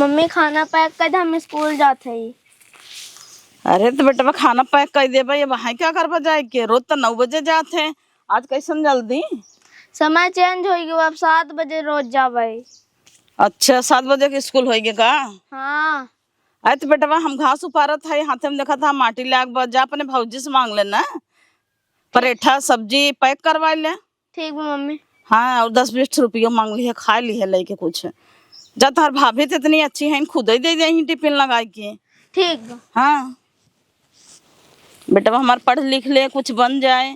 Mummy खाना pack कर दे, हम स्कूल जाते ही। अरे तो बेटा खाना पैक कर दे भाई, वहाँ क्या करवा जाए के? रोज तो 9 बजे जाते हैं, आज कैसन जल्दी? समय चेंज हो गया, अब 7 बजे रोज जावे। अच्छा 7 बजे के स्कूल होएगे का? हाँ। अरे तो बेटा हम घास उपारत है, हाथे में देखा था माटी लाग, जा अपने भौजी से मांग लेना, परेठा सब्जी पैक करवा ले। ठीक है मम्मी। हाँ, और 10-20 रुपये मांग ली है, खा ली है लेके कुछ। जा तार भाभी तो इतनी अच्छी है, खुद ही दे दे टिफिन लगा के। ठीक है। हाँ बेटा हमार पढ़ लिख ले, कुछ बन जाए,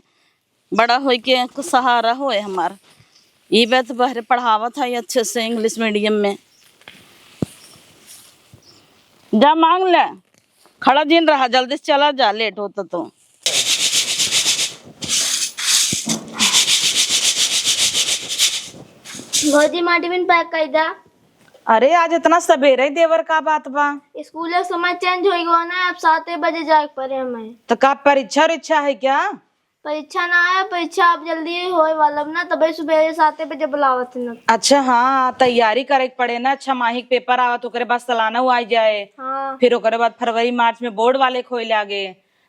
बड़ा हो के कुछ सहारा होए हमार। ये बात बहरे पढ़ावत है अच्छे से इंग्लिश मीडियम में। जा मांग ले, खड़ा दिन रहा, जल्दी से चला जा, लेट होता तो। भौजी माटी बिन पैक कर दे। अरे आज इतना सवेरे देवर का बात बा? स्कूल का समय चेंज हो गया ना, अब 7 बजे जाए पड़े हमें। तो का परीक्षा है क्या? परीक्षा ना है, परीक्षा अब जल्दी होए वाला ना, तबे सुबह 7 बजे बुलावत न। अच्छा हाँ, तैयारी करे के पड़े ना। अच्छा माहिक पेपर आवत, ओकरे बाद सालाना आ जाए। हाँ। फिर ओकरे बाद फरवरी मार्च में बोर्ड वाले खोले आगे।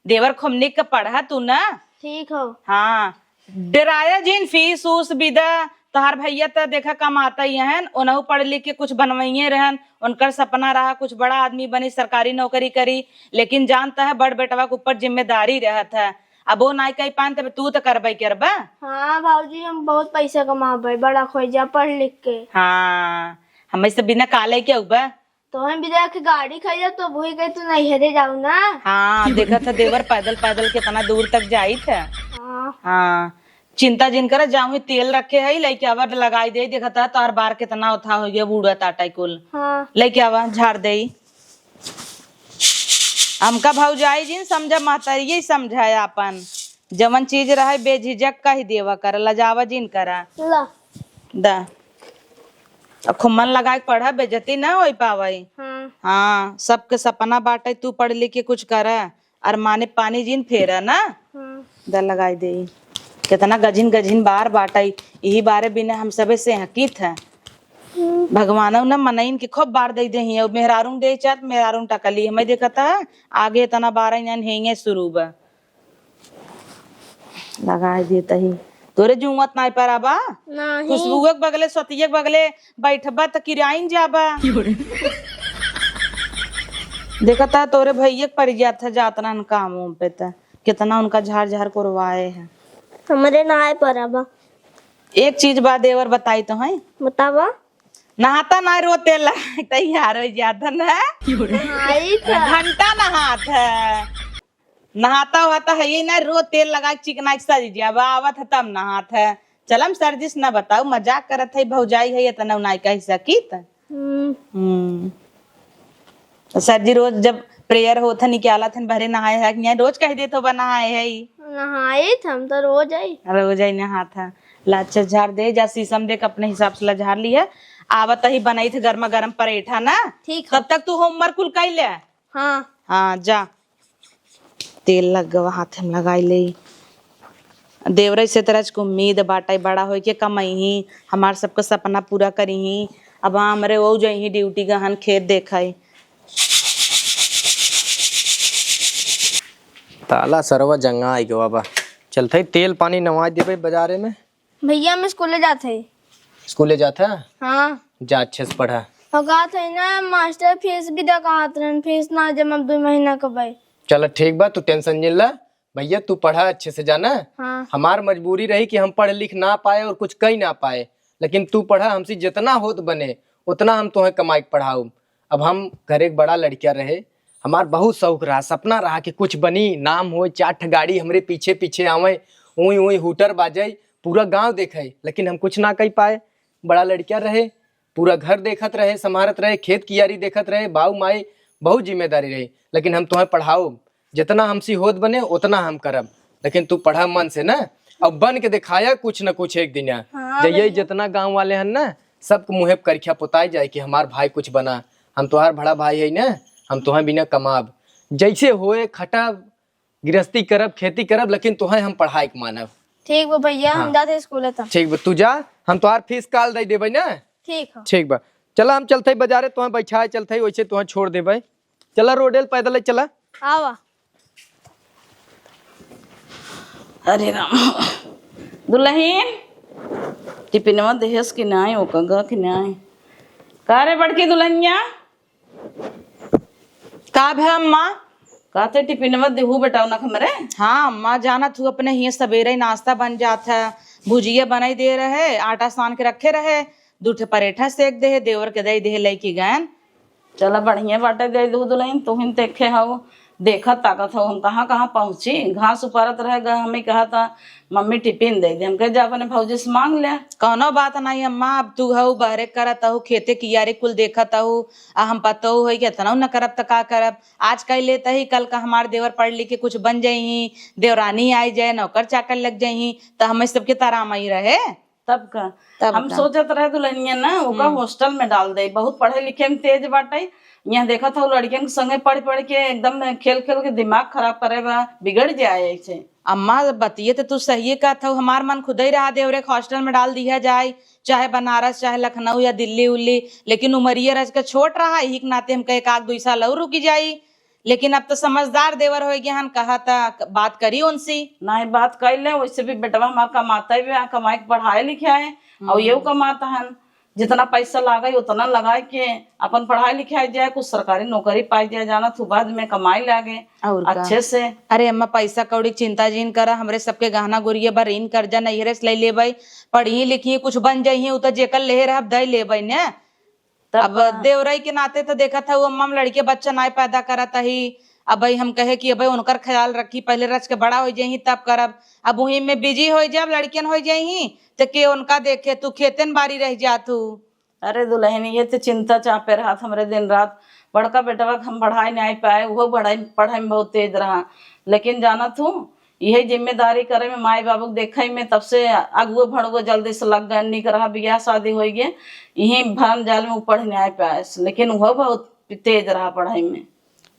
देवर खुमनी का पढ़ा तू ना? ठीक हो। हाँ, डराया जिन फीस उस विदा, तोहार भैया तो देखा कमाता ही है, उन्हों पढ़ लिख के कुछ बनवाइए रहन, उनका सपना रहा कुछ बड़ा आदमी बनी, सरकारी नौकरी करी, लेकिन जानता है बड़ बेटवा के ऊपर जिम्मेदारी रहत है। अब वो नहीं कही पान तब तू तो करबे करबा। हाँ भाजी, हम बहुत पैसा कमाबे, बड़ा खोजा पढ़ लिख के। हाँ, हमें से बिना काले के उबा। तो हम भी देख गाड़ी खाई तो वही कही तू नहीं हरे जाऊ ना। हाँ देखा था देवर पैदल पैदल कितना दूर तक जाई था। हाँ। हाँ, चिंता जिन कर जाऊँ, तेल रखे है लेके आवा लगाई दे। देखा था तार बार कितना उठा हो गया, बूढ़ा टाटा कुल। हाँ। लेके आवा झाड़ दे। हमका भौजाई जिन समझा, महतरिये समझाया अपन, जवन चीज रहे बेझिझक का ही देवा कर, लजावा जिन करा ला दा। खूब मन लगा के पढ़ा, बेजती ना हो पावई। हाँ। हाँ, सबके सपना बाटे, तू पढ़ लिख के कुछ करा, और माने पानी जिन फेरा ना। हाँ। दा लगाई दे, कितना गजिन गजिन बार बाटाई, यही बारे बिना हम सबे से हकीत है। भगवान न मनइन के खूब बार दे दे, और मेहरारू दे चात मेहरारू टकली हमें देखा था आगे इतना बार हेंगे शुरू बा। लगाई देता ही तोरे जुमत नहीं पर बा। नहीं। खुशबुआ के बगले सतिया के बगले बैठबा तो किराइन जाबा। देखा था तोरे भैया पर जाता जातना काम पे था, कितना उनका झाड़ झाड़ करवाए है। हमारे नहाए पर अब एक चीज बा देवर बताई तो है, बतावा। नहाता ना रोते तैयार हो जाता ना, घंटा नहात है, नहाता हुआ है ये ना, रो तेल लगा चिकना सज जावा, आवत है तब नहात है। चलम सरजिस ना बताओ, मजाक करत है, भौजाई है इतना नाई कह सकीत। सर जी रोज जब प्रेयर होता निकाला थे भरे नहाए है कि रोज कह दे तो नहाए है ही। नहाए थे हम तो रोज आई नहा था। लाचा झाड़ दे, जा शीशम देख अपने हिसाब से झाड़ ली है। आवत ही बनाई थे गर्मा गर्म परेठा ना। ठीक। तब तक तू होमवर्क कुल कर ले। हाँ। हाँ जा, तेल लग गवा हाथ में लगाई ले। देवरे से तरह को उम्मीद बाटा बड़ा हो के कमाई ही, हमार सबका सपना पूरा करी ही। अब हमरे वो जाई ड्यूटी गहन खेत देखाई। ताला सरवा जंगा आई गवा बा। चलते तेल पानी नवा दे भाई बाजारे में। भैया हम स्कूल जाते। स्कूले जाता? हाँ। जा अच्छे से पढ़ा। कहा थे ना मास्टर फीस भी दे, कहा फीस ना जमा 2 महीना का भाई। चलो ठीक बा, तू टेंशन नहीं ला भैया, तू पढ़ा अच्छे से जाना। हाँ। हमार मजबूरी रही कि हम पढ़ लिख ना पाए और कुछ कही ना पाए, लेकिन तू पढ़ा, हमसे जितना होत बने उतना हम तुम्हें कमाई पढ़ाऊ। अब हम घर एक बड़ा लड़किया रहे, हमार बहुत शौक रहा, सपना रहा कि कुछ बनी, नाम हो, 4 गाड़ी हमरे पीछे पीछे आवे, ऊई ऊई हुटर बाजे, पूरा गांव देखे, लेकिन हम कुछ ना कह पाए। बड़ा लड़किया रहे, पूरा घर देखत रहे, संभारत रहे, खेत कियारी देखत रहे, बाऊ माई बहुत जिम्मेदारी रही, लेकिन हम तुम्हें पढ़ाओ, जितना हमसे होत बने उतना हम करब, लेकिन तू पढ़ा मन से ना। अब बन के दिखाया कुछ न कुछ एक दिन। जइए जितना गांव वाले हैं ना, सबको मुँह करखिया पुताई जाए कि हमार भाई कुछ बना, हम तुम्हार बड़ा भाई है ना, हम तुम्हें बिना कमाब, जैसे होए खटब, गृहस्थी करब, खेती करब, लेकिन तुम्हें हम पढ़ाई के मानब। ठीक बा भैया। हम जाते स्कूल। ठीक बा, तू जा, हम तुम्हार फीस काल दे देबे ना। ठीक है। ठीक बा, चला हम चलते बाजारे, तुम्हें बैठाए चलते वैसे तुम्हें छोड़ दे भाई। चला रोडेल पैदल चला। आवा। अरे राम दुल्हन टिफिनवा देहस कि नहीं ओकगा कि नहीं का रे बड़की दुल्हनिया का भे अम्मा? कहते टिफिनवा देहू बेटाऊ ना हमरे। हाँ अम्मा, जाना तू अपने ही सवेरे ही नाश्ता बन जाता है, भुजिया बनाई दे रहे, आटा सान के रखे रहे, 2 ठे परेठा सेक दे, देवर के दे दे लई की गैन। चला बढ़िया बाटे दे दू दुल्हन, तू हिन देखे हो देखा ताकत हो हम कहाँ कहाँ पहुँची। घास उपारत रहेगा, हमें कहा था मम्मी टिफिन दे दे, हम कह जा अपने भौजी से मांग ले। कौनो बात नहीं अम्मा, अब तू हऊ बहरे करत हऊ, खेते कियारे कुल देखत हऊ, आ हम पतो है कि इतना न करब त का करब। आज कह लेता ही, कल का हमार देवर पढ़ लिख के कुछ बन जाही, देवरानी आई जाए, नौकर चाकर लग जाही, तो हमें सबके ताराम आई रहे। तब का हम सोचत रहे दुल्हनिया ना ओका हॉस्टल में डाल दे, बहुत पढ़े लिखे में तेज बाटे। यहाँ देखा था लड़कियन के संगे पढ़ पढ़ के एकदम खेल खेल के दिमाग खराब करे बा, बिगड़ जाए ऐसे। अम्मा बतिये तो तू सही कहत हऊ, हमार मन खुद ही रहा देवरे के हॉस्टल में डाल दिया जाए, चाहे बनारस चाहे लखनऊ या दिल्ली उल्ली, लेकिन उमरिया रज का छोट रहा, यही के नाते हम कहे 1-2 साल और रुकी जाई। लेकिन अब तो समझदार देवर हो गया हन, कहा था बात करी उनसे। नहीं बात कर ले, वैसे भी बेटवा हमारा कमाता भी है, कमाई के पढ़ाए लिखे है और ये कमाता है, जितना पैसा लागे उतना लगाए के अपन पढ़ाई लिखाई जाए, कुछ सरकारी नौकरी पाई जाए, जाना तू बाद में कमाई लागे अच्छे से। अरे अम्मा पैसा कौड़ी की चिंता जीन करा, हमरे सबके गहना गुरिया बा ऋण कर्जा नहीं ले लेबै, पढ़ी लिखी कुछ बन जाइए, उ तो जेकर ले रह दे लेबै ने। अब देवराई के नाते तो देखा था वो अम्मा लड़के बच्चा नहीं पैदा करत ही, अब भाई हम कहे कि अब उनकर ख्याल रखी, पहले रच के बड़ा हो जाही तब करब। अब वही में बिजी हो जाब, लड़कियन हो जाही तो के उनका देखे, तू खेतन बारी रह जा तू। अरे दुल्हन ये तो चिंता चापे रहा हमरे दिन रात। बड़का बेटवा हम पढ़ाई नहीं पाए, वो पढ़ाई में बहुत तेज रहा, लेकिन जाना तू यही जिम्मेदारी करे में माई बाबू देखे में तब से अगुए भड़ुए जल्दी से लग गए, निक रहा, बियाह शादी हो गए, यही भरम जाल में पढ़ नहीं पाए, लेकिन वो बहुत तेज रहा पढ़ाई में।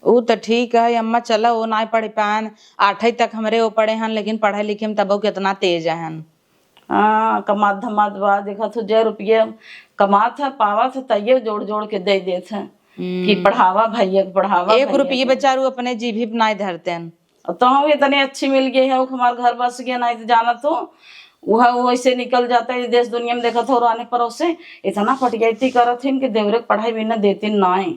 वो तो ठीक है अम्मा, चलो वो ना पढ़ पान, 8वीं तक हमरे वो पढ़े हन, लेकिन पढ़े लिखे में तब कितना तेज हन। हाँ कमात धमात बा, देखा तो 1 रुपये कमात है पावा था तैये जोड़ जोड़ के दे देते हैं कि पढ़ावा भैया पढ़ावा। 1 रुपये बेचारू अपने जीभी नहीं धरते हैं। तो हम इतनी अच्छी मिल गई है, वो हमारे घर बस गया, नहीं तो जाना तो वह वैसे निकल जाता है देश दुनिया में। देखा था आने पर उससे इतना पटियाती करत थी कि देवरे पढ़ाई भी न देती नहीं।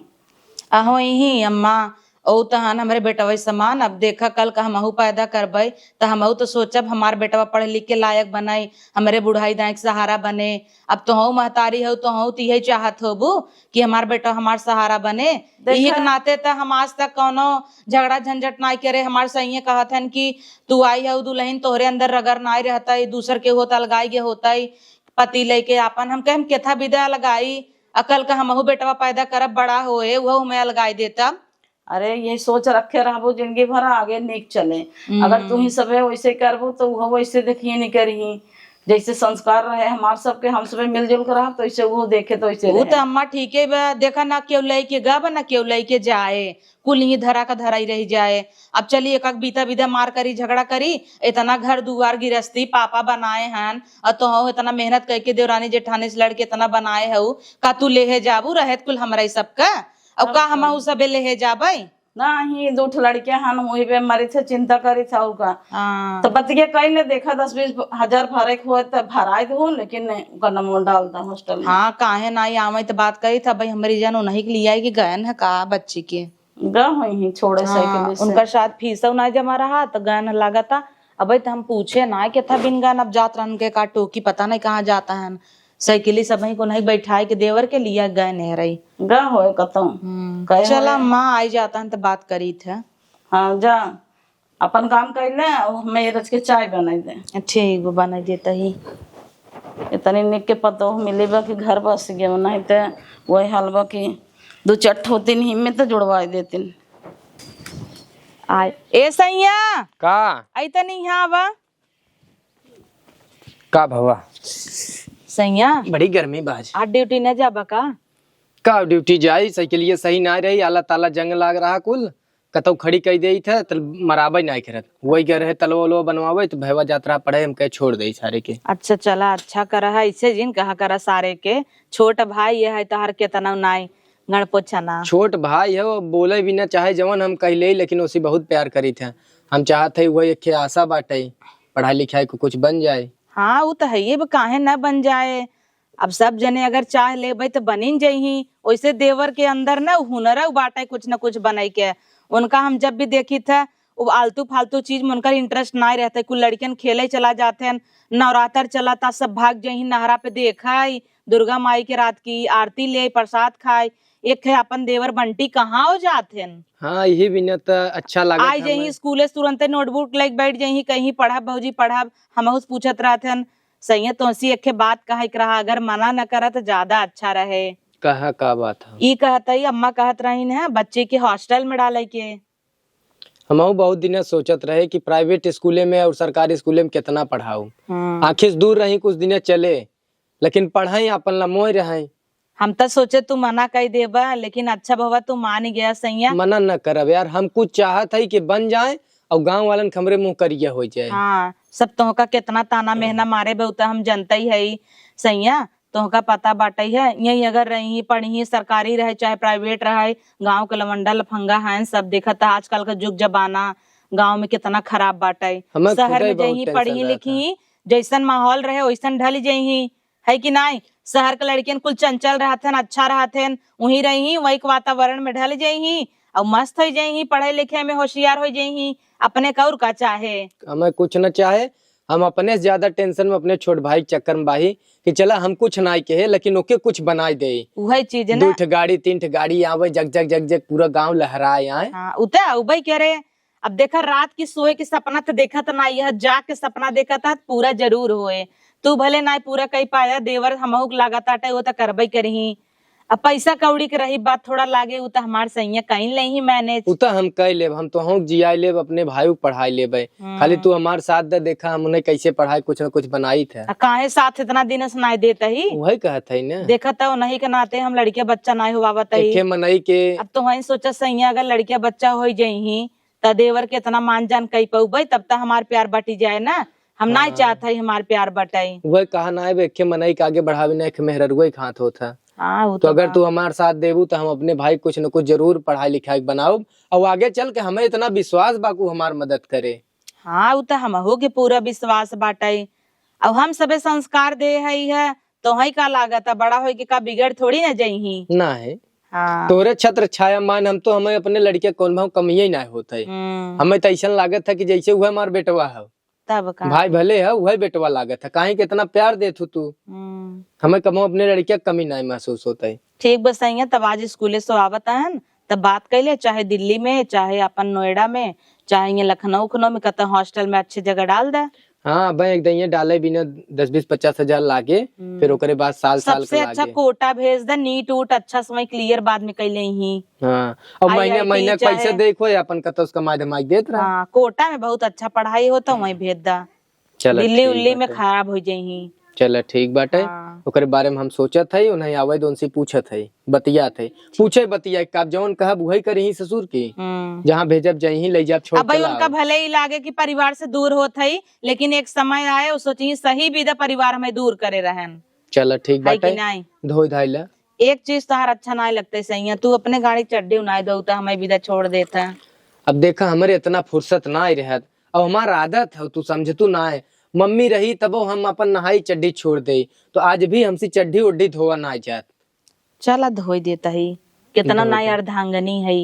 अहो यही अम्मा ओ तहन हमरे बेटवा समान, अब देखा कल का हमहू पैदा करबे तो हमहू तो सोचब हमार बेटवा पढ़ लिख के लायक बनाई, हमरे बुढ़ाई दाई के सहारा बने। अब तो हूँ महतारी हो तो हूँ यही चाहत होबू कि हमार बेटा हमार सहारा बने। यही के नाते तो हम आज तक कोनो झगड़ा झंझट नहीं करे। हमार सही कहत हन कि तू आई हो दुल्हन, तोहरे अंदर रगर नहीं रहता है, दूसर के होता लगाई गे होता है पति लेके आपन। हम कहे केथा विदा लगाई, अकल का हमहू बेटवा पैदा करब, बड़ा होए वो मैं लगाई देता। अरे ये सोच रखे रहबो जिंदगी भर आगे निक चले। अगर तू ही सब वैसे करबो तो वो वैसे देखिए नहीं करी, जैसे संस्कार रहे हमार सबके, हम सब मिलजुल कर रहा तो ऐसे वो देखे तो ऐसे वो तो अम्मा ठीक है, देखा ना क्यों लेके गब ना क्यों लेके जाए, कुल ही धरा का धरा ही रह जाए। अब चलिए एक बीता बीता मार करी झगड़ा करी, इतना घर दुआर गिरस्ती पापा बनाए हैं और तो हो इतना मेहनत करके देवरानी जेठानी से लड़के इतना बनाए हो, का तू ले जाबू रहत कुल हमारा सबका, अब का हम सबे ले जाबे नहीं। 2 लड़कियां हन वही पे मरी थे, चिंता करी था उनका। तो बतिया कहीं ने देखा 10-20 हजार भरे हुए तो भराई दो, लेकिन नंबर डालता हॉस्टल में। हाँ काहे ना आवे तो बात करी था भाई, हमारी जान नहीं के लिया कि गहन है का बच्ची के ही छोड़े साइकिल से। उनका शायद फीस ना जमा रहा तो गहन लगा था। अब तो हम पूछे ना कि था बिन गहन अब जात रन के का टोकी पता नहीं कहाँ जाता है, साइकिली सब को नहीं बैठाए के देवर के लिया गए नहीं रही गा हो कतौ। चला माँ आई जाता है तो बात करी थे। हाँ जा अपन काम कर ले, मैं रच के चाय बनाई दे। ठीक वो बना देता ही, इतनी निक के पतो मिले बा कि घर बस गया, नहीं तो वही हाल बा कि 2 चट होती नहीं में तो जुड़वा देती। आए ए सैया का आई तो नहीं यहाँ बा का भवा सैया, बड़ी गर्मी बाज, आज ड्यूटी न जाबा का ड्यूटी जाई साइकिल ये सही ना रही, अल्लाह ताला जंग लाग रहा कुल कतौ खड़ी कही दे था तो मराबे नहीं करत, वही कह रहे तलवा उलवा बनवावे तो भैया यात्रा पढ़े हम कह छोड़ दे सारे के। अच्छा चला अच्छा करा है, इसे जिन कहा करा सारे के छोट भाई ये है तोहर के तना नाई गणपोछना। छोट भाई है, वो बोले भी ना चाहे जवन हम कहले, लेकिन उसी बहुत प्यार करी थे। हम चाहते वही एक आशा बाटे पढ़ाई लिखाई को कुछ बन जाए। हाँ वो तो है, ये काहे न बन जाए। अब सब जने अगर चाह ले भाई तो बनी जही। वैसे देवर के अंदर ना हुनर बाटे कुछ न कुछ बनाई के। उनका हम जब भी देखी था वो आलतू फालतू चीज में उनका इंटरेस्ट नहीं रहता। कुछ लड़कियन खेले चला जाते हैं, नवरात्र चला था सब भाग जही नहरा पे देखा दुर्गा माई के रात की आरती ले प्रसाद खाए। एक है अपन देवर बंटी कहाँ हो जाते हैं। हाँ यही भी न तो अच्छा लगा। आई जही स्कूले तुरंत नोटबुक लेके बैठ जही कहीं पढ़ा भौजी पढ़ा। हम पूछत रहते सही तो एक बात कहा रहा, अगर मना न करा तो ज्यादा अच्छा रहे। कहा का बात है? ई कहता ही अम्मा कहत रही है बच्चे के हॉस्टल में डाले के। हम बहुत दिन सोचत रहे कि प्राइवेट स्कूले में और सरकारी स्कूले में कितना पढ़ाऊ। आखिर दूर रही कुछ दिन चले, लेकिन पढ़ाई अपन लमोई रहे। हम तो सोचे तू मना कर देबा, लेकिन अच्छा भवा तू मान गया। सैया मना न करब यार, हम कुछ चाहत है कि बन जाए और गांव वालन खमरे मुंह करिया हो जाए। हाँ सब तोहका कितना ताना मेहना मारे बहुता हम जनता ही है। सैया तोहका पता बाटे है, यही अगर रही पढ़ी सरकारी रहे चाहे प्राइवेट रहे, गांव के लवंडा लफंगा है सब देखता। आजकल का युग जमाना गांव में कितना खराब बाटे। शहर में जही पढ़ी लिखी जैसन माहौल रहे वैसन ढल जही है कि नहीं। शहर के लड़कियन कुल चंचल रहते अच्छा रहते, वही रही वही के वातावरण में ढल जही और मस्त हो जही, पढ़े लिखे में होशियार हो जही। अपने कौर का चाहे हमें कुछ न चाहे, हम अपने से ज्यादा टेंशन में अपने छोट भाई के चक्कर में बाही कि चला हम कुछ ना के लेकिन ओके कुछ बनाई दे। वही चीज ना, 2 गाड़ी 3 गाड़ी आवे जग जग जग जग पूरा गांव लहराए आए। हाँ उता उबई कह रहे। अब देखा रात की सोए के सपना तो देखा था ना, यह जाग के सपना देखा था पूरा जरूर होए। तू भले ना पूरा कही पाया, देवर हमहू लागत आटे वो तो करबई करही। अब पैसा कौड़ी के रही बात थोड़ा लागे वो तो हमार सही कहीं नहीं मैनेज। उ तो हम कह लेब, हम तो हम जिया लेब, अपने भाई को पढ़ाई लेबे। खाली तू हमार साथ दे, देखा हम उन्हें कैसे पढ़ाई कुछ न कुछ बनाई थे। काहे साथ इतना दिन सुनाई देता ही, वही कहत है ना। देखा था नहीं के नाते हम लड़के बच्चा ना हुआवत ही। एके मनई के अब तो वही सोचा सही अगर लड़किया बच्चा हो जही त देवर के इतना मान जान कही पउबई तब तक हमार प्यार बटी जाए ना। हम ना चाहता ही हमार प्यार बटाई। वही कहा ना है एके मनई के आगे बढ़ावे ना एक मेहरर वही खात होता। हाँ तो अगर तू हमारे साथ देबू तो हम अपने भाई कुछ न कुछ जरूर पढ़ाई लिखाई बनाओ और आगे चल के हमें इतना विश्वास बाकू हमार मदद करे। हाँ वो तो हमहू के पूरा विश्वास बाटाई। अब हम सबे संस्कार दे है तो वही का लागत है, बड़ा हो के का बिगड़ थोड़ी ना जही ना है। हाँ तोरे छत्र छाया मान हम तो हमें अपने लड़के कौन भाव कमिए ना होता है। हमें तो ऐसा लागत था कि जैसे वह हमार बेटवा है, तब का भाई भले है वही बेटवा लागत है। काहे कि इतना प्यार देथु तू, हमें कमो अपने लड़के कमी नहीं महसूस होता है। ठीक बस सही है। तब आज स्कूले से आवत है तब बात कर ले, चाहे दिल्ली में चाहे अपन नोएडा में चाहे ये लखनऊ में कत हॉस्टल में अच्छी जगह डाल दे। हाँ भाई एकदम ये डाले बिना 10-20-50 हजार लागे, फिर ओकरे बाद साल सबसे अच्छा कोटा भेज दे, नीट उट अच्छा समय क्लियर बाद में कैले ही। हाँ और महीने IIT महीने चाहे- पैसे देखो अपन कत उसका माध्यम देत रहा। हाँ कोटा में बहुत अच्छा पढ़ाई होता वही भेज दा। चलो दिल्ली उल्ली में खराब हो जाही। चलो ठीक बाटे। हाँ। ओकरे बारे में हम सोचत है, उन्हें आवे तो उनसे पूछत है, बतियात है, पूछे बतिया का जौन कहब वही करही ससुर की। जहाँ भेजब जही ले जाब छोड़ अब भाई उनका भले ही लागे कि परिवार से दूर होत है, लेकिन एक समय आए वो सोची सही विदा परिवार हमें दूर करे रहन। चलो ठीक है कि बाटे, नहीं। धोई धाइला। एक चीज तो अच्छा नहीं लगता सही है, तू अपने गाड़ी चड्डी उनाई दो तो हमें विदा छोड़ देता। अब देखा हमारे इतना फुर्सत ना ही रहत, अब हमारा आदत है तू समझतू ना है। मम्मी रही तबो हम अपन नहाई चड्डी छोड़ दे, तो आज भी हमसे चड्डी उड्डी धोवा ना जात। चला धोई देता ही, कितना ना अर्धांगनी है।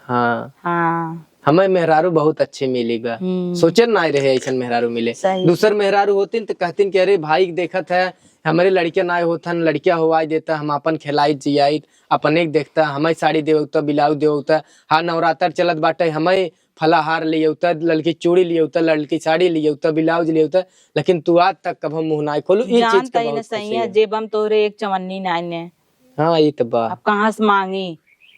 हाँ हाँ हमें मेहरारू बहुत अच्छे मिलेगा, सोचे ना रहे ऐसा मेहरारू मिले। दूसर मेहरारू होती तो कहती कि अरे भाई देखत है हमारे लड़के ना होतन, लड़किया हुआ देता, हम अपन खिलाई जियाई अपने देखता, हमें साड़ी देवता ब्लाउज देवता। हाँ नवरात्र चलत बाटे हमें फलाहार लिए होता, लड़की चूड़ी लिए होता, लड़की साड़ी लिए होता, ब्लाउज लिए होता, लेकिन तू आज तक कब हम मुंह ना खोलू। जानता ही ना सही है, जेब हम तोरे एक चवन्नी नाइने। हाँ ये तो बात, अब कहाँ से मांगी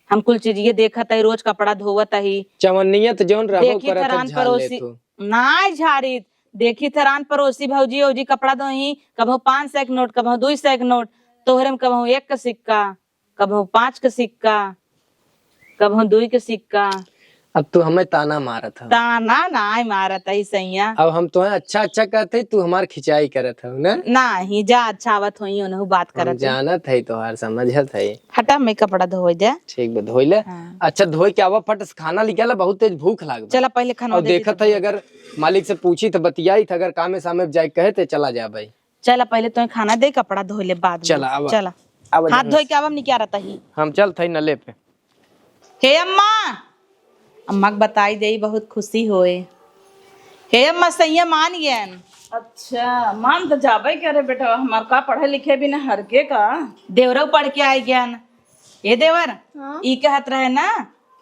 हम कुल चीज ये देखत है, रोज कपड़ा धोवत ही। चवन्नियत जौन रहो देखी करत थरान झाड़ पड़ोसी लेतू। ना झाड़ी, देखी थरान पड़ोसी भौजी औजी कपड़ा धोही, कभो 500 के नोट, कभो 200 के नोट, तोहरे में कभो 1 का सिक्का, कभो 5 का सिक्का, कभो 2 का सिक्का। अब तू हमें ताना मारत है। ताना ना मारत है सैया। अब हम तो अच्छा अच्छा कहते तू हमार खिंचाई करत है ना। नहीं जा अच्छा आवत होई उनहु बात हम करत। जानत है तोहार समझत है। हटा मैं कपड़ा धोई दे। ठीक बा धोई ले। हाँ। अच्छा धोई के आवा फट से खाना निकाला, बहुत तेज भूख लाग चला पहले खाना और दे दी देखत है अगर मालिक से पूछी तो बतियाई था, अगर कामे सामे जाए कहे तो चला जा भाई। चला पहले तो खाना दे कपड़ा धो ले बाद में। चला आवा। चला आवा हाथ जरा धोई के आवम निकाल रहा ही। हम चल थे नले पे। हे अम्मा, अम्मा के बताई दे बहुत खुशी होए। हे अम्मा सैया मान गयन। अच्छा मान तो जाबे क्या रे बेटा, हमार का पढ़े लिखे भी न हरके का। देवरव पढ़ के आई ज्ञान। ये देवर ई कहत रहे ना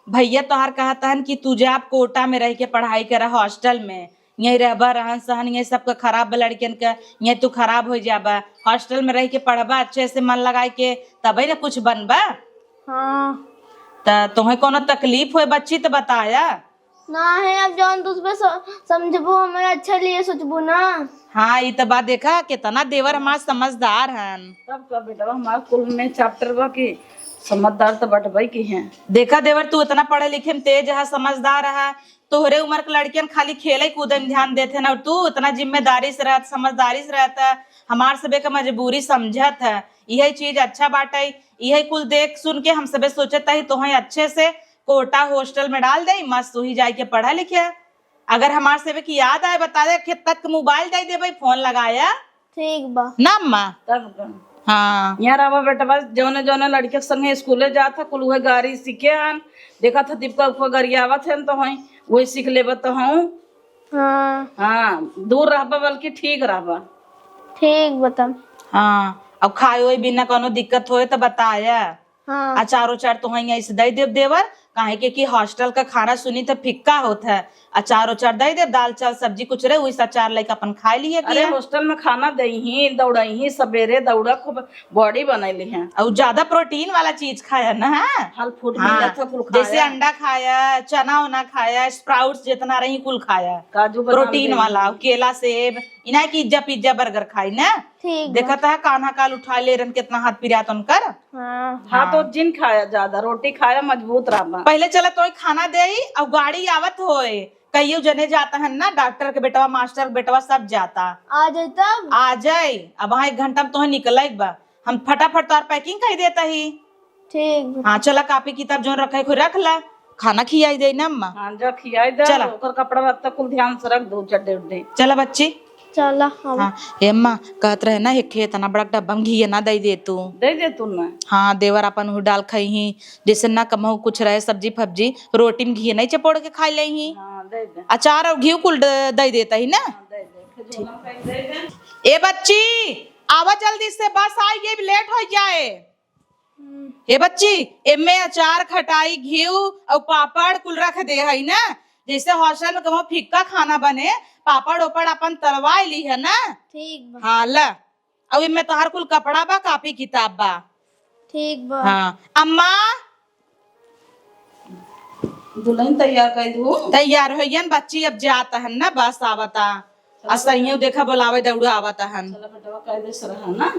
भैया तोहार कहत हन कि तुझे आप कोटा में रह के पढ़ाई कर हॉस्टल में, यही रहबा रहन सहन ये सबका खराब लड़कियन का, ये तू खराब हो जाबा। हॉस्टल में रह के पढ़बा अच्छे से मन लगाए के तबे ना कुछ बनबा। हाँ त तुम्हें कोनो तकलीफ हो बच्ची तो बताया। ना है, अब जौन तुझ पे समझबू हमें अच्छा लिए सोचबू ना। हाँ ये तो बात देखा कितना देवर हमार समझदार हन। तब का बेटा हमारे कुल में चैप्टर बा की समझदार तो बटबई की हैं। देखा देवर तू इतना पढ़े लिखे में तेज है, समझदार है। तोहरे उम्र के लड़कियन खाली खेले कूदे में ध्यान देते ना, और तू इतना जिम्मेदारी से रहता, समझदारी से रहता, हमार सबे का मजबूरी समझत है। यही चीज अच्छा बाटे। यही कुल देख सुन के हम सबे सोचता ही तुम्हें अच्छे से कोटा हॉस्टल में डाल दे, मस्त तू ही जाए के पढ़ा लिखे। अगर हमार सबे की याद आए बता दे कि तक मोबाइल दे दे भाई, फोन लगाया ठीक बा ना अम्मा। तब का हाँ यहाँ रहा बेटा बस जौने जौने लड़के के संगे स्कूले जाता कुल वही गाड़ी सीखे हन। देखा था दीपका उपका गरियावत है तो वही वही सीख लेबा तो हूँ। हाँ हाँ दूर रहबा बल्कि ठीक रहबा। ठीक बता। हाँ अब खाए हुए बिना कोनो दिक्कत होए तो बताया। हाँ अचार उचार तो वहीं ऐसे दे देव देवर, काहे के कि हॉस्टल का खाना सुनी तो फिक्का होता है। अचार उचार दे दे, दाल चाल सब्जी कुछ रहे वही अचार लेके अपन खा लिए। अरे हॉस्टल में खाना दही दौड़ही सवेरे दौड़ा खूब बॉडी बनैली है। और ज्यादा प्रोटीन वाला चीज खाया ना। फल फूट हाँ, मिला था कुल खाया। जैसे अंडा खाया, चना उना खाया, स्प्राउट्स जितना रही कुल खाया, काजू बादाम प्रोटीन वाला। और केला सेब इना की इज्जा पिज्जा बर्गर खाई ना। ठीक देखा था कान्हा काल उठा ले रन कितना हाथ पिरात उनकर। हाँ हाँ तो जिन खाया ज्यादा रोटी खाया मजबूत रहा। पहले चला तो खाना दे और गाड़ी आवत होए, कईयो जने जाता है ना, डॉक्टर के बेटवा मास्टर के बेटवा सब जाता। आ जाए तब। आ जाए अब वहाँ 1 घंटा में तो निकल बा, हम फटाफट तार पैकिंग कर देता ही। ठीक बा। हाँ चला कापी किताब जो रखे को रख ला, खाना खियाई दे ना अम्मा। हाँ जा खियाई दे, चला। ओकर कपड़ा लत्ता कुल ध्यान से रख दो चड्डे उड्डे। चला बच्ची। चला हम। हाँ ए अम्मा कहत रहे ना एक इतना बड़ा डब्बा में घी ना दे दे तू। दे दे तू ना। हाँ देवर अपन हु डाल खाई ही, जैसे ना कमहू कुछ रहे सब्जी फब्जी, रोटी में घी नहीं चपोड़ के खा ले ही। हाँ दे दे अचार और घी कुल दे देता ही ना। दे दे खिजूरन कहीं दे दे। ए बच्ची आवा जल्दी से, बस आई ये लेट हो जाए। ए बच्ची एमे अचार खटाई घी और पापड़ कुल रख दे है ना, जैसे हॉस्टल में कहो फिक्का खाना बने, पापड़ ओपड़ अपन तलवाई ली है ना। ठीक बा। हाँ ला अब इनमें तोहार कुल कपड़ा बा, कापी किताब बा। ठीक बा। हाँ अम्मा दुल्हन तैयार कर दू। तैयार हो बच्ची, अब जाता है ना बस आवता। असैयो देखा बोलावे दौड़ा आवता हन। चला बेटा कह दे रहा ना।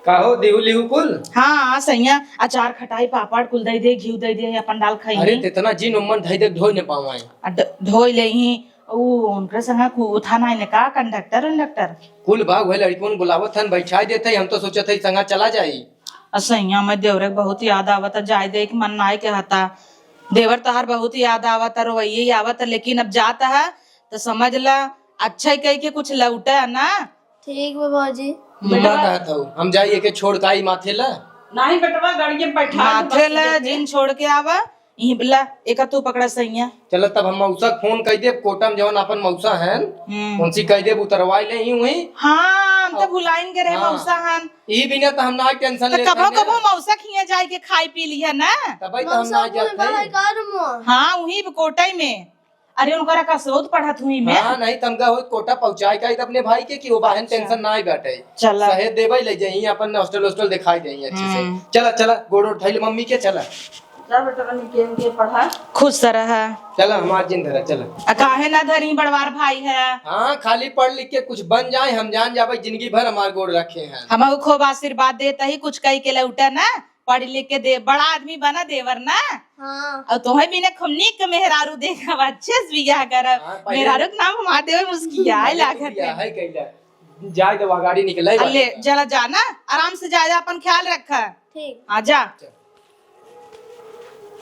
काहो देहु लिहु कुल। हाँ सैया अचार खटाई पापड़ कुल दे दे, घी दे दे, अपन डाल खाई। अरे इतना जिन उम्र धई दे धोई न पावाए। धोई ले ही उनके संग उठाना है का कंडक्टर कुल भाग वही लड़कों बुलावत हन, बैठाई देते हम तो सोचत हई संगा चला जाई। असैया में देवरे बहुत याद आवता, जाए दे मन नाय के हता। देवर तहार बहुत याद आवता, रोइये आवता, लेकिन अब जाता है तो समझ ला अच्छा कह के कुछ लौटे है ना। ठीक बा बाजी। बेटा कहत हूँ हम जाइए के छोड़ काई माथे ला। नहीं बेटवा गाड़ी में बैठा माथे ला जिन छोड़ के आवा यही बिला एक तू पकड़ा सैया। चलो तब हम मौसा फोन कह दे, कोटा में जवन अपन मौसा है उनसे कह दे उतरवाई ले ही हुई। हाँ हम तो भुलाइन के रहे हाँ। मौसा हन। ई बिना तो हम ना टेंशन तो ले कभो कभो मौसा खिया जाए के खाई पी लिया ना। तब तो हम ना जाते। हाँ वही कोटाई में। अरे उनका कसौत पढ़त हुई मैं। हाँ नहीं तमका हो कोटा पहुंचाए का अपने भाई के कि वो बहन टेंशन ना ही बैठे। चला सहे देवे ले जाइए अपन हॉस्टल दिखाई देंगे अच्छे से। चला चला गोड़ उठाई मम्मी के। चला जा बेटा निकेल के पढ़ा। खुश रह। चला हमार जिन धरा चला। काहे ना धरी बड़वार भाई है। हाँ खाली पढ़ लिख के कुछ बन जाए, हम जान जावे जिंदगी भर हमार गोड़ रखे हैं। हम खूब आशीर्वाद देता ही कुछ कही के लौटा ना, पढ़ लिख के दे बड़ा आदमी बना देवर ना। हाँ और तुम्हें भी ने खुमनी के मेहरारू देखा अच्छे से बियाह करब। मेहरारू के नाम हमार देवे मुस्किया लागत है। है कैला जाए तो वह गाड़ी निकले अल्ले जरा जाना आराम से जा अपन ख्याल रखा। ठीक। आजा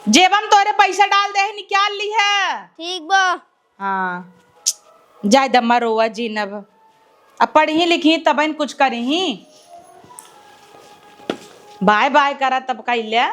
जेबम तोरे पैसा डाल दे निकाल ली है। ठीक बा। हाँ जाए दम्मा रोवा जीनब अब पढ़ी लिखी तब इन कुछ करी बाय बाय करा तब का इल्ला।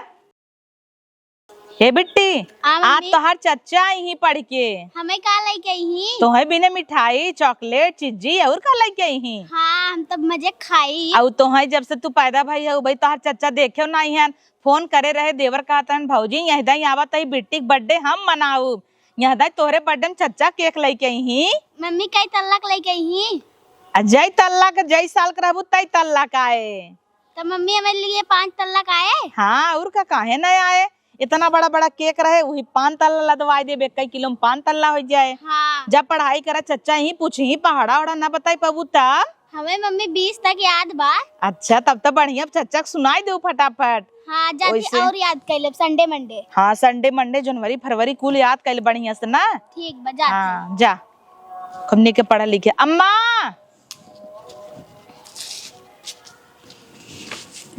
हे बिट्टी हाँ, आज मम्मी। तो हर चच्चा यही पढ़ के हमें का लेके ही? तुम्हें बिना मिठाई चॉकलेट चिज्जी और का लेके आई। हाँ हम तब मजे खाई। और तुम्हें जब से तू पैदा भाई है भाई तोहर चच्चा देखे नहीं है फोन करे रहे देवर कहता भौजी यही आवत है बिट्टी के बर्थडे हम मनाऊ यहाँ तोहरे बर्थडे में चच्चा केक लेके आई। मम्मी कई तल्लक लेके ही? जय तल्ला के जय साल के रहबू तई तल्ला का आए। तो मम्मी हमारे लिए 5 तल्लक आए। हाँ और का काहे न आए इतना बड़ा बड़ा केक रहे वही 5 तल्ला लदवाई दे 1 किलो में 5 तल्ला हो जाए। हाँ जब पढ़ाई करा चच्चा ही पूछ ही पहाड़ा उड़ा ना बताई पबू तब। हमें मम्मी 20 तक याद बा। अच्छा तब तो बढ़िया चच्चा के सुनाई दो फटाफट। हाँ जाती वैसे- और याद कर ले संडे मंडे। हाँ संडे मंडे जनवरी फरवरी कुल याद कर बढ़िया से ना। ठीक बा जाती। हाँ जा हमने के पढ़ा लिखे। अम्मा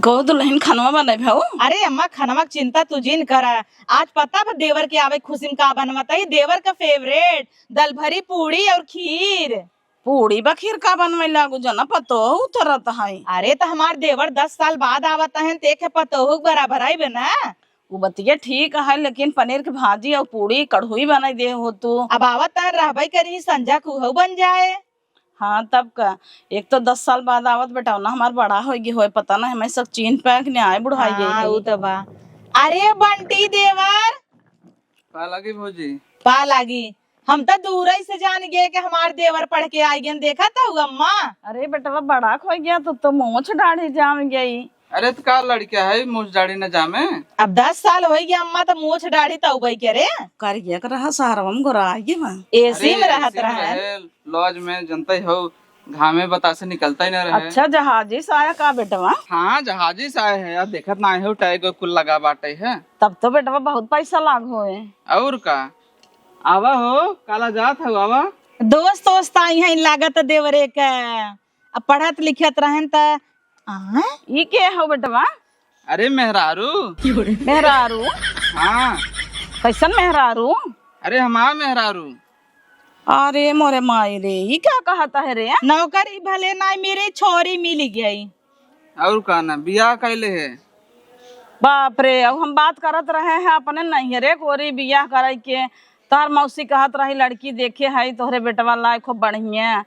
कहो दुल्हन खानवा बने भाऊ। अरे अम्मा खानवा की चिंता तू जिन करा। आज पता बा देवर के आवे खुशी में का बनवाता है देवर का फेवरेट दल भरी पूड़ी और खीर। पूड़ी बखीर का बनवे लागू जना पतो उतरत है। अरे तो हमार देवर 10 साल बाद आवता है देखे पतो बराबर आई बना। वो बतिया ठीक है लेकिन पनीर की भाजी और पूड़ी कढ़ोई बनाई दे हो तू। अब आवत है रहबई करी संजा कुहू बन जाए। हाँ तब का एक तो 10 साल बाद आवत बेटा ना हमार बड़ा होगी होए पता ना हमें सब चीन पैक ने आए बुढ़ाई हाँ, ऊ तो बा। अरे बंटी देवर पा लगी भौजी। पा लागी हम तो दूर ही से जान गए कि हमार देवर पढ़ के आई गए देखा था अम्मा। अरे बेटा बड़ा खो गया तो मूछ दाढ़ी जाम गई। अरे तो का लड़किया है मुझ दाढ़ी न जामे। अब 10 साल हो गया अम्मा तो मूछ दाढ़ी तो उबई के रे कर गया कर रहा सारवम गोरा आगे बा। एसी में रहत रहा। लॉज में जनता ही हो घामे बतासे निकलता ही न रहे। अच्छा जहाजी से आया का बेटवा? हाँ जहाजी से आए है यार देखत ना हो टैग कुल लगा बाटे है। तब तो बेटवा बहुत पैसा लाग होए। और का आवा हो काला जात हो आवा। दोस्त दोस्त आई है लागत देवरे के अब पढ़त लिखत रहन त ये के हो बेटवा? अरे मेहरारू। मेहरारू? हाँ कैसन मेहरारू? अरे हमार मेहरारू। अरे मोरे माई रे ये क्या कहता है रे? नौकरी भले ना मेरे छोरी मिल गई। और का ना बियाह कैले है। बाप रे अब हम बात करत रहे हैं अपने नहीं रे कोरी बियाह करे के तार मौसी कहत रही लड़की देखे है तोहरे बेटवा लायक खूब बढ़िया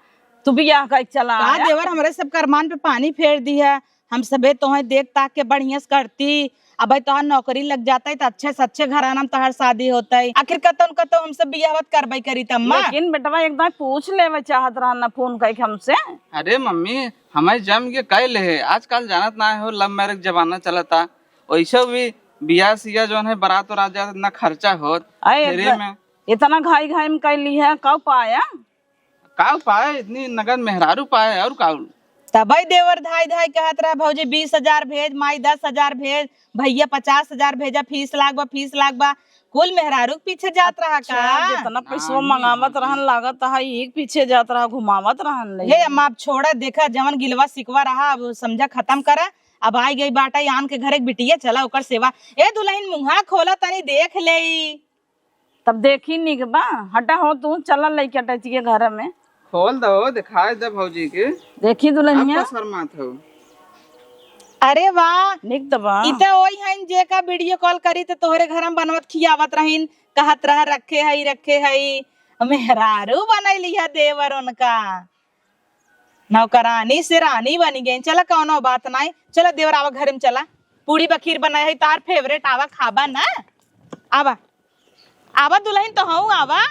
तू बियाह कर चला का देवर हमारे सब करमान पे पानी फेर दी है। हम सबे तोहे देख ताक के बढ़िया से करती अब तोहर नौकरी लग जाता है तो अच्छे से अच्छे घराना में तोहर शादी होता है आखिर कतो हम सब बियाहत करबई करी तम्मा। लेकिन बेटवा एकदम पूछ ले चाहत रहा ना फोन करके हमसे। अरे मम्मी हमारे जम के कैले है आजकल जानत ना हो लव मैरिज जमाना चलता वैसे भी बियाह सिया जो है बारात और जाता इतना खर्चा होत में इतना घाई घाई में कैली है कब पाया का पाए इतनी नगद मेहरारू पाए और का तबई देवर धाई धाई कहत रहा भौजी 20,000 भेज माई 10,000 भेज भैया 50,000 भेजा फीस लाग बा कुल मेहरारू के पीछे जात रहा का। जितना पैसा मंगावत रहन लागत है एक पीछे जात रहा घुमावत रहन हे अम्मा अब छोड़ा देखा जवन गिलवा सिकवा रहा अब समझा खत्म करा। अब आई गई बाटा आन के घर एक बिटिया चला ओकर सेवा ए दुल्हन मुंहा खोला तनी देख ले। तब देखी निक बा हटा हो तू चल लइका टची के घर में खोल दो दिखाए दे भौजी के देखी दुल्हनिया शर्मात हो। अरे वाह निक दबा इते ओई हन जे का वीडियो कॉल करी तो तोहरे घर में बनवत खियावत रहीन कहत रहा रखे हई मेहरारू बनैली है देवर उनका नौकरानी से रानी बनी गई। चला कौनो बात नहीं चला देवर आवा घर में चला पूड़ी बखीर बनाए है तार फेवरेट आवा खाबा ना आवा आवा दुल्हन तो हूँ आवा।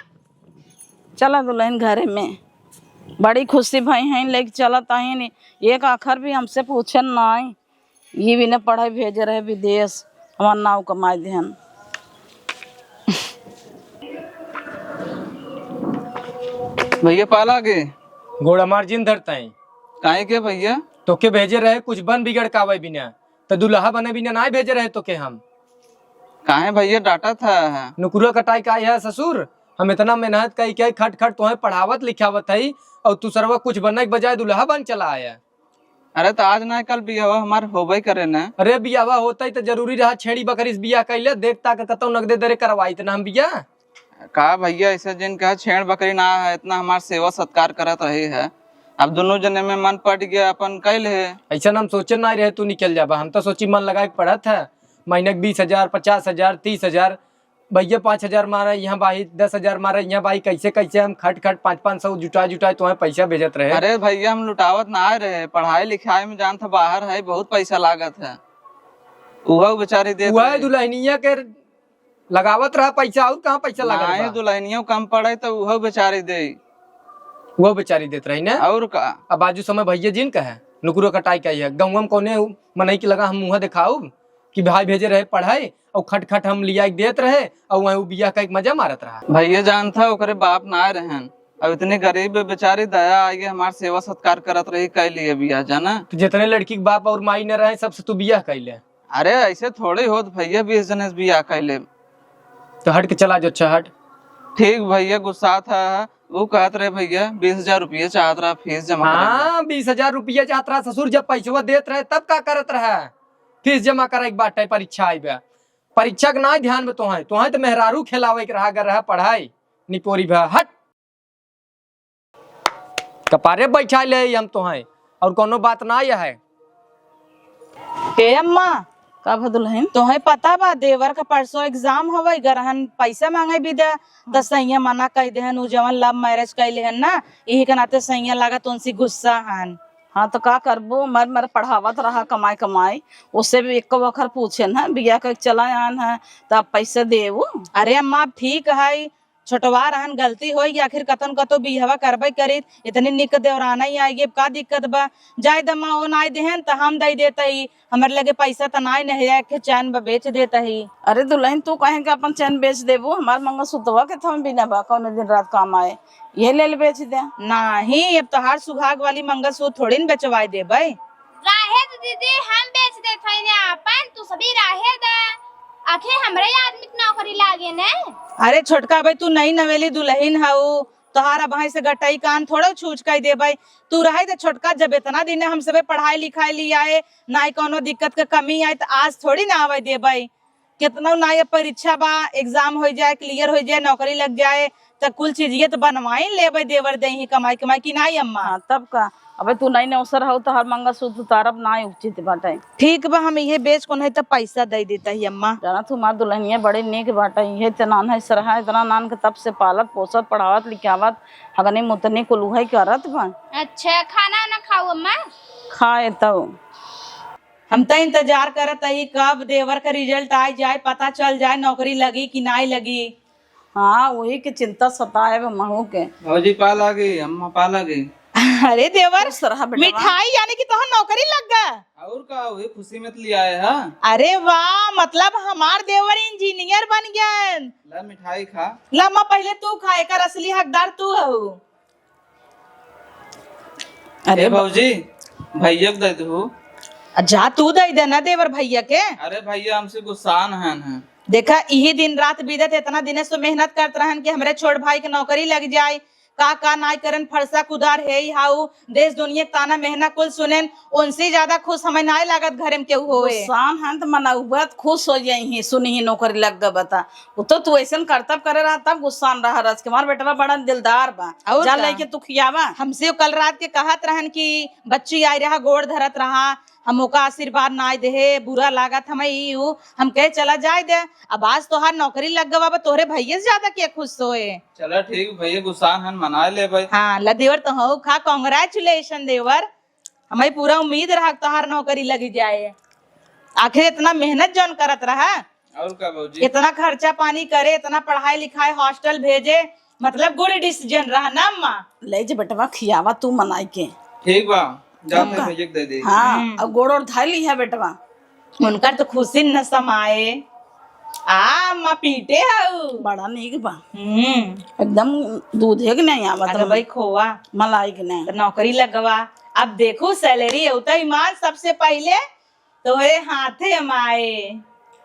चला दुल्हन घर में बड़ी खुशी भाई हैं लेके चलत आई एक आखर भी हमसे पूछन नहीं ये भी ने पढ़ाई भेजे रहे विदेश हमार नाव कमाए ध्यान। भैया पाला के गोड़ हमार जिन धरता है काहे के भैया तो के भेजे रहे कुछ बन बिगड़ कावे बिना तो दुल्हा बने बिना ना भेजे रहे तो के हम काहे भैया डांटा था? नुकुरो कटाई का है ससुर, हम इतना मेहनत कई के खट खट तुम्हें पढ़ावत लिखावत है और तू सरवा कुछ बनने के बजाय दुल्हा बन चला आया। अरे तो आज ना कल बियाह हमार होबे करे ना। अरे बियावा होता ही तो जरूरी रहा छेड़ी बकरी से बियाह कैले देखता के कतौ नगदे दरे करवाई इतना हम बियाह। का भैया ऐसे जिन कहा छेड़ बकरी ना है, इतना हमार सेवा सत्कार करत रही है। अब दोनों जने में मन पट गया अपन कैल है। ऐसा हम सोचे ना रहे तू निकल जाबा, हम तो सोची मन लगा के पढ़त है महीने 20,000 50,000 30,000 भैया 5,000 मारा यहाँ भाई 10,000 मारा यहाँ भाई कैसे कैसे हम खट खट 500 जुटाए तुम्हें पैसा भेजत रहे। अरे भैया हम लुटावत ना आए रहे, पढ़ाई लिखाई में जान था बाहर है बहुत पैसा लागत है, वह बेचारी दे वह दुल्हनिया के लगावत रहा पैसा और कहाँ पैसा लगा दुल्हनियों कम पड़े तो वह बेचारी दे, वो बेचारी देत रही ना। और का अब बाजू समय भैया जिन का है नुकुरो कटाई का है गाँव में कोने मनई की लगा हम मुँह दिखाऊ कि भाई भेजे रहे पढ़ाई और खट खट हम लिया देत रहे और वह बियाह का एक मजा मारत रहा। भैया जान था ओकरे बाप ना आए रहन, अब इतने गरीब बेचारी दया आई हमार सेवा सत्कार करत रही कई लिए बियाह जाना। तो जितने लड़की के बाप और माई न रहे सबसे तू बियाह कैले। अरे ऐसे थोड़े होत भैया 20 जने से बियाह कैले। तो हट के चला जो अच्छा हट। ठीक भैया गुस्सा था, वो कहत रहे भैया 20,000 रुपये चाहत रहा फीस जमा। हाँ 20,000 रुपया चाहत रहा ससुर, जब पैसा देत रहे तब का करत रहा फीस जमा करे एक बात है परीक्षा आई बा परीक्षा के ना ध्यान में तो मेहरारू खिलावे के रहा रहा पढ़ाई निपोरी भा हट कपारे बैठा ले हम और कोनो बात ना है। के अम्मा का दुल्हन तोहे पता बा देवर का परसों एग्जाम हवे, गरहन पैसा मांगे भी दे तो सैया मना कह देहन, उ जवन लव मैरिज कैले हन ना यही के नाते सैया लागत उनसी गुस्सा हन। हाँ तो का करबो, मर मर पढ़ावत रहा कमाई कमाई, उससे भी एक वखर पूछे ना बिया का चला आन है तो आप पैसे देवो। अरे अम्मा ठीक है छोटवा रहन गलती होगी, आखिर कतन कतो बिहवा करबे करी, इतनी निक देवराना ही आएगी का दिक्कत बा, जाय दमा ओ नाई देहन त हम दई देता ही, हमर लगे पैसा त नाई नहीं है के चैन बा बेच देता ही। अरे दुल्हन तू कहे के अपन चैन बेच देबो, हमार मंगलसूत्रवा के थम बिना बा कौन दिन रात काम आए ये ले बेच दे। नहीं अब तोहार सुहाग वाली मंगलसूत्र थोड़ी न बेचवाई दे भाई। राहे दीदी हम बेच देते हैं अपन, तू सभी राहे दे आखिर हमरे आदमी के नौकरी लागे ने। अरे छोटका भाई तू नई नवेली दुल्हन हाउ, तोहारा भाई से गटाई कान थोड़ा छूच कई दे भाई, तू रहे दे छोटका, जब इतना दिन हम सब पढ़ाई लिखाई ली आए ना कोनो दिक्कत के कमी आए तो आज थोड़ी ना आवे दे भाई, कितना ना ये परीक्षा बा एग्जाम हो जाए क्लियर हो जाए नौकरी लग जाए तो कुल चीज ये तो बनवाई ले भाई देवर दे ही कमाई कमाई की नहीं अम्मा। तब का अबे तू नहीं अवसर हो तो हर मंगलसूत्र उतारब ना उचित बाटे। ठीक बा हम ये बेच को नहीं तो पैसा दे देता ही अम्मा। जाना तू मार दुल्हनिया बड़े नेक बाटे, ये इतना है सरहा इतना नान के तब से पालत पोसत पढ़ावत लिखावत हगनी मुतनी कुलूहै करत बा। अच्छा खाना ना खाओ अम्मा? खाए तो हम तो इंतजार करत ही कब देवर का रिजल्ट आ जाए, पता चल जाए नौकरी लगी कि नहीं लगी। हाँ वही की चिंता सताए महू के। भौजी पा लागी अम्मा पा लागी। अरे देवर मिठाई यानी कि तोहर नौकरी लग गया और का वही खुशी में लिया है। हाँ अरे वाह मतलब हमार देवर इंजीनियर बन गया। ला मिठाई खा। ला माँ पहले तू खाए कर, असली हकदार तू है। अरे भौजी भैया को दे दो। जा तू दे देना देवर भैया के। अरे भैया हमसे गुस्सान है। देखा यही दिन रात बीतत इतना दिन से मेहनत करते रहन कि हमारे छोट भाई के नौकरी लग जाए, का नाय करन फरसा कुदार है ही हाउ देश दुनिया ताना मेहनत कुल सुनेन, उनसे ज्यादा खुश हमें ना लागत घर में केहू होए। शान हन त मनाउबत खुश हो जाई सुनी ही नौकरी लग ग बता, वो तो तू ऐसन करतब करे रहा तब गुस्सान रहा रस के मार बेटवा बड़ा दिलदार बा जा लेके तू खियावा। हमसे कल रात के कहत रहन कि बच्ची आई रहा गोड़ धरत रहा, हम ओका आशीर्वाद ना दे बुरा लागत हमें हम कहे चला जाए दे। अब आज तोहार नौकरी लग गवा बा, तोहरे भैया से ज्यादा क्या खुश होए। चलो ठीक भैया गुस्सान हन मना ले भाई। हाँ ला देवर तो हो खा कांग्रेचुलेशन देवर, हमें पूरा उम्मीद रहा तोहार नौकरी लगी जाए। आखिर इतना मेहनत जौन करत रहा और का भौजी, इतना खर्चा पानी करे, इतना पढ़ाई लिखाई हॉस्टल भेजे, मतलब गुड डिसीजन रहा ना अम्मा। ले जे बेटवा खियावा तू मनाई के। ठीक बा जा मैं भैया दे दे। हाँ अब गोड़ और धाई ली है बेटवा, उनका तो खुशी न समाए। माँ पीटे बड़ा नीक बा एकदम दूधे के नहीं आवत भाई खोवा मलाई के नहीं। तो नौकरी लगवा अब देखो सैलरी होता ईमान सबसे पहले तो ये हाथे माए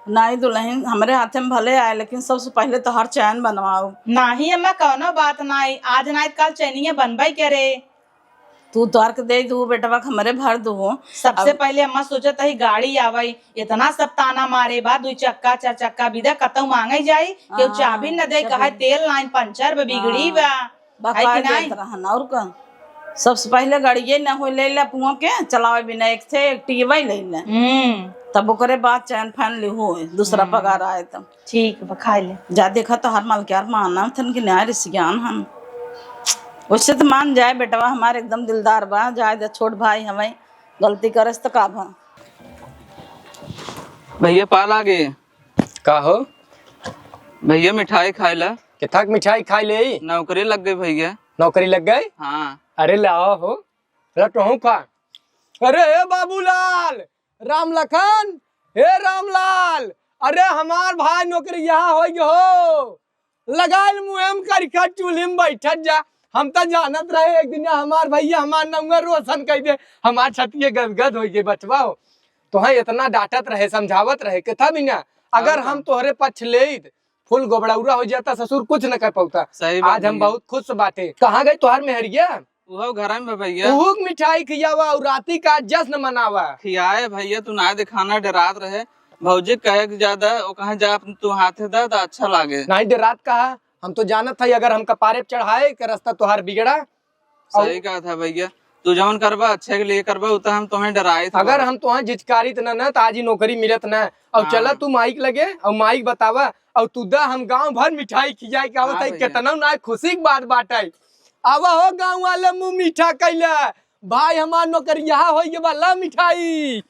नहीं दुल्हन हमरे हाथे में भले आए, लेकिन सबसे पहले तो हर चैन बनवाओ। नाही अम्मा कौनो बात नहीं, आज नहीं कल चैनिया बनवाई करे। तू तोर के दे दू बेटवा हमरे भर दू। सबसे पहले अम्मा सोचत ही गाड़ी आवई, इतना सब ताना मारे बा 2 चक्का 4 चक्का विदा कतौ मांगे जाई, केहू चाबी न दे, कहे तेल लाइन पंचर बा बिगड़ी बा, है कि नहीं? और का सबसे पहले गाड़िये न हो ले ले पुआ के चलावे बिना, एक थे एक टीवा ले ले, तब ओकरे बाद चैन फैन ले हो दूसरा पगार आए तब ठीक बा खाई ले। जा देखा तो हर माल क्या माना थन कि न्याय रिसियान हम उससे तो मान जाए बेटवा हमारे एकदम दिलदार बा, जाए दे छोट भाई हमें गलती करे तो का भा। भैया पाल आगे का हो भैया मिठाई खाए ला। किथाक मिठाई खाई ले? नौकरी लग गई भैया। नौकरी लग गई? हाँ। अरे लाओ हो लटहूं खा। अरे हे बाबूलाल, राम लखन, हे रामलाल, अरे हमार भाई नौकरी यहाँ हो लगाल मुहिम कर चूल्ही में बैठत जा। हम तो जानत रहे एक दिन हमार भैया हमार नंगा रोशन कह दे, हमार छतिये गदगद हो गए बचवा हो। तो इतना डांटत रहे समझावत रहे कि था बिना अगर हम तोहरे पक्ष ले फुल गोबड़ौरा हो जाता ससुर कुछ न कर पाता। आज हम बहुत खुश बाटे। कहाँ गए तोहर मेहरिया? वो घर में भैया मिठाई खियावा और राती का जश्न मनावा। खियाए भैया, तू ना दिखाना डरात रहे भौजी कहे ज्यादा वो कहे जा तू हाथे दा तो अच्छा लागे। नहीं डरात कहा, हम तो जानत था अगर हम कपारे पे चढ़ाए के रास्ता तोहार बिगड़ा। सही कहा था भैया, तू जवन करबा अच्छे के लिए करबा, उतना हम तुम्हें डराए थे। अगर हम तुम्हें झिझकारी न तो आज ही नौकरी मिलत न। और चला तू माइक लगे और माइक बतावा और तू दा हम गांव भर मिठाई खिजाए के आवत है, कितना ना खुशी की बात बाटे। आवा हो गाँव वाले मुँह मीठा कैला, भाई हमार नौकरी यहाँ हो वाला मिठाई।